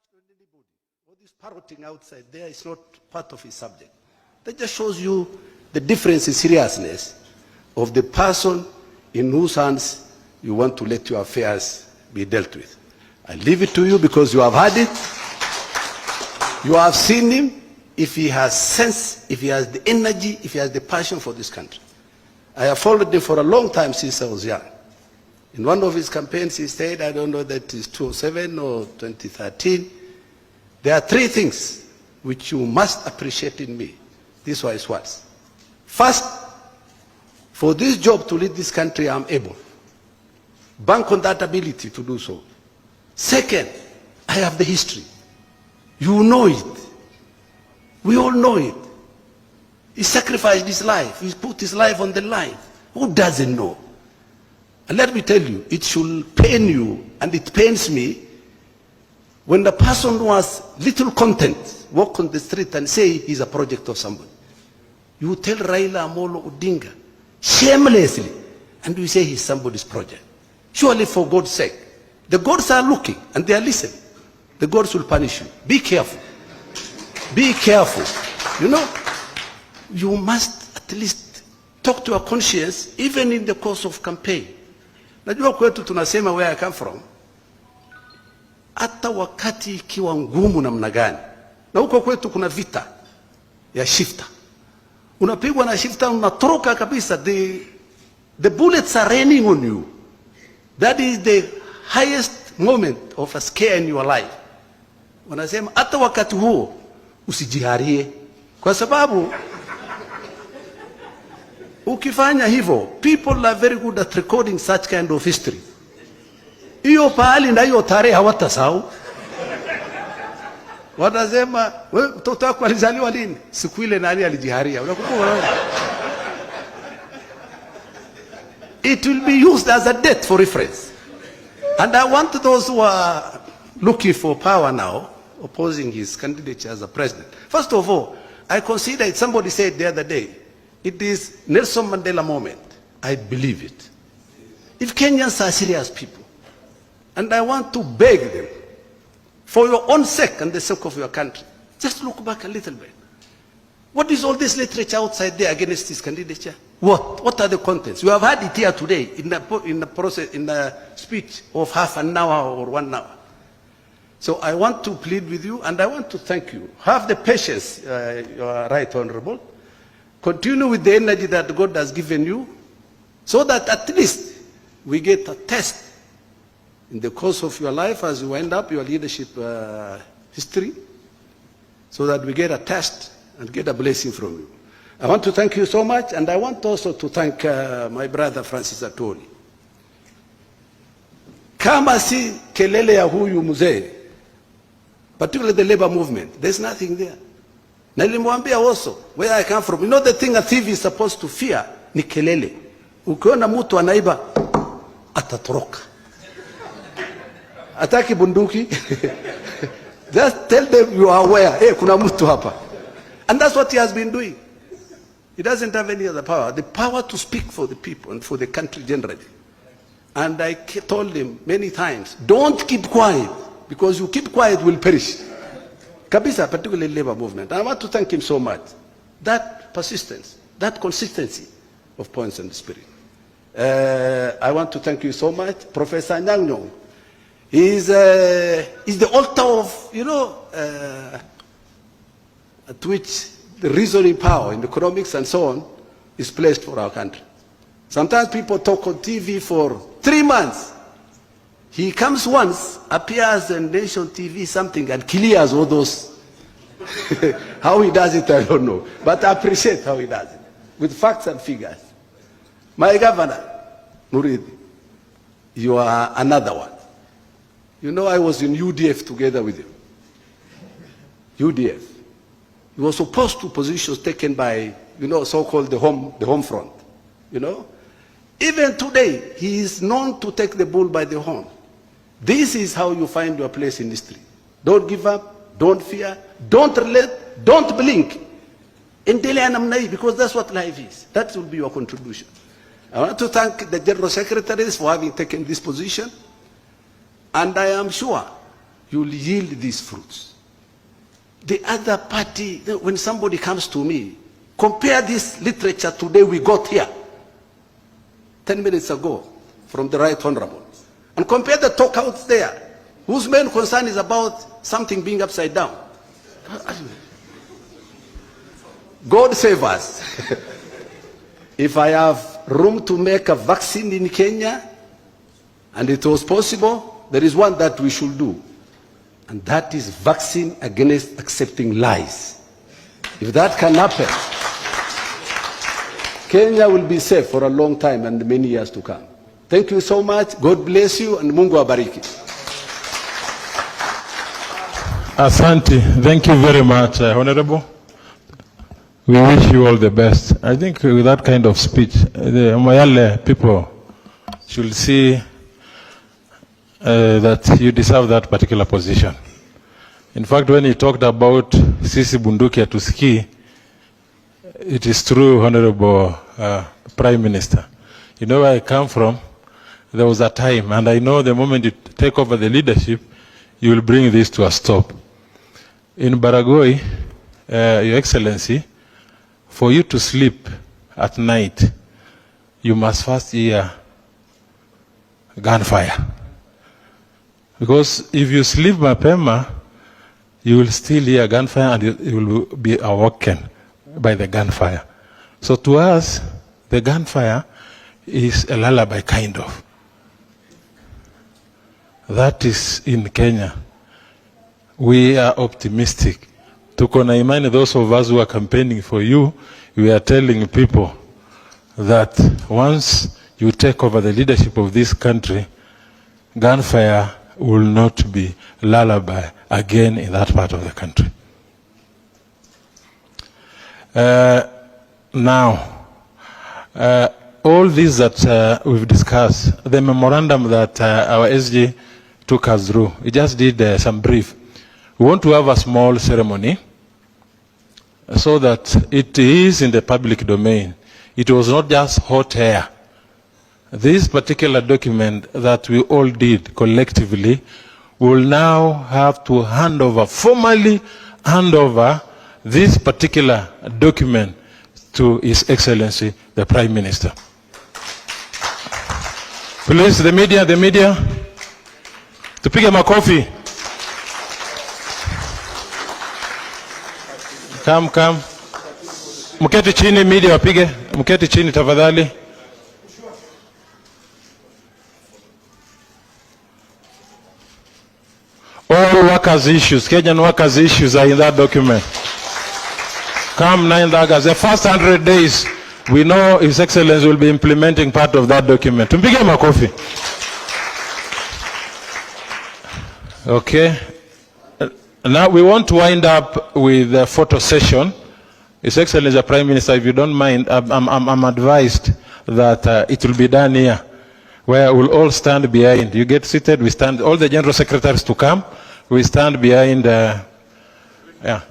on anybody. All this parroting outside there is not part of his subject. That just shows you the difference in seriousness of the person in whose hands you want to let your affairs be dealt with. I leave it to you because you have heard it. You have seen him. If he has sense, if he has the energy, if he has the passion for this country. I have followed him for a long time since I was young. In one of his campaigns he said, I don't know that is 2007 or 2013, there are three things which you must appreciate in me. These were his words. First, for this job to lead this country, I am able. Bank on that ability to do so. Second, I have the history. You know it. We all know it. He sacrificed his life. He put his life on the line. Who doesn't know? And let me tell you, it should pain you, and it pains me, when the person who has little content walk on the street and say he's a project of somebody. You tell Raila Amolo Odinga shamelessly, and you say he's somebody's project. Surely, for God's sake, the gods are looking and they are listening. The gods will punish you. Be careful. Be careful. You know, you must at least talk to your conscience, even in the course of campaign. Najua kwetu tunasema where I come from, hata wakati ikiwa ngumu namna gani, na huko kwetu kuna vita ya shifta. Unapigwa na shifta, unatoroka kabisa. The bullets are raining on you. That is the highest moment of a scare in your life. Wanasema hata wakati huo usijiharie, kwa sababu ukifanya hivyo, people are very good at recording such kind of history. Hiyo pahali na hiyo tarehe hawatasahau. Wanasema wewe mtoto wako alizaliwa lini? Siku ile nani alijiharia? Unakumbuka? It will be used as a date for reference. And I want those who are looking for power now, opposing his candidature as a president. First of all, I consider it, somebody said the other day, it is Nelson Mandela moment. I believe it. If Kenyans are serious people, and I want to beg them, for your own sake and the sake of your country, just look back a little bit. What is all this literature outside there against his candidature? What are the contents? You have had it here today in the speech of half an hour or 1 hour. So I want to plead with you, and I want to thank you. Have the patience, you are right, Honorable. Continue with the energy that God has given you, so that at least we get a test in the course of your life as you wind up your leadership history, so that we get a test and get a blessing from you. I want to thank you so much, and I want also to thank my brother Francis Atwoli. Kama si kelele ya huyu mzee, particularly the labor movement, there's nothing there. Na nilimwambia also, where I come from, you know the thing a thief is supposed to fear ni kelele. Ukiona mtu anaiba, atatoroka. Ataki bunduki. Just tell them you are aware. Hey, kuna mtu hapa. And that's what he has been doing. He doesn't have any other power. The power to speak for the people and for the country generally. And I told him many times, don't keep quiet, because you keep quiet will perish. Kabisa, particularly labor movement. And I want to thank him so much. That persistence, that consistency of points and spirit. I want to thank you so much. Professor Nyang Nyong is the altar of, you know, at which the reasoning power in economics and so on is placed for our country. Sometimes people talk on TV for 3 months. He comes once, appears on nation TV, something, and clears all those. How he does it, I don't know. But I appreciate how he does it, with facts and figures. My governor, Murid, you are another one. You know, I was in UDF together with you. UDF. He was opposed to positions taken by, you know, so-called the home front. You know? Even today, he is known to take the bull by the horn. This is how you find your place in history. Don't give up, don't fear, don't relent, don't blink. Because that's what life is. That will be your contribution. I want to thank the General Secretaries for having taken this position. And I am sure you'll yield these fruits. The other party, when somebody comes to me, compare this literature today we got here, 10 minutes ago, from the Right Honorable, and compare the talk out there, whose main concern is about something being upside down. God save us. If I have room to make a vaccine in Kenya, and it was possible, there is one that we should do. And that is vaccine against accepting lies. If that can happen, Kenya will be safe for a long time and many years to come. Thank you so much. God bless you and Mungu abariki. Asante. Thank you very much, Honorable. We wish you all the best. I think with that kind of speech, the Moyale people should see that you deserve that particular position. In fact, when he talked about Sisi Bunduki Atuski, it is true, Honorable Prime Minister. You know where I come from? There was a time, and I know the moment you take over the leadership, you will bring this to a stop. In Baragoi, Your Excellency, for you to sleep at night, you must first hear gunfire. Because if you sleep mapema, you will still hear gunfire and you will be awoken by the gunfire. So to us, the gunfire is a lullaby kind of. That is in Kenya. We are optimistic. Tuko na imani, those of us who are campaigning for you, we are telling people that once you take over the leadership of this country, gunfire will not be lullaby again in that part of the country. Now, all these that we've discussed, the memorandum that our SG took us through, we just did some brief. We want to have a small ceremony so that it is in the public domain. It was not just hot air. This particular document that we all did collectively will now have to formally hand over this particular document to His Excellency, the Prime Minister. Please, the media, tupige makofi. Come. Mketi chini, media wapige. Mketi chini tafadhali. All workers' issues, Kenyan workers' issues are in that document. Come 9 August, the first 100 days, we know His Excellency will be implementing part of that document. Tumpige makofi. Okay. Now we want to wind up with a photo session. His Excellency the Prime Minister, if you don't mind, I'm advised that it will be done here, where we'll all stand behind. You get seated, we stand, all the General Secretaries to come, we stand behind, yeah.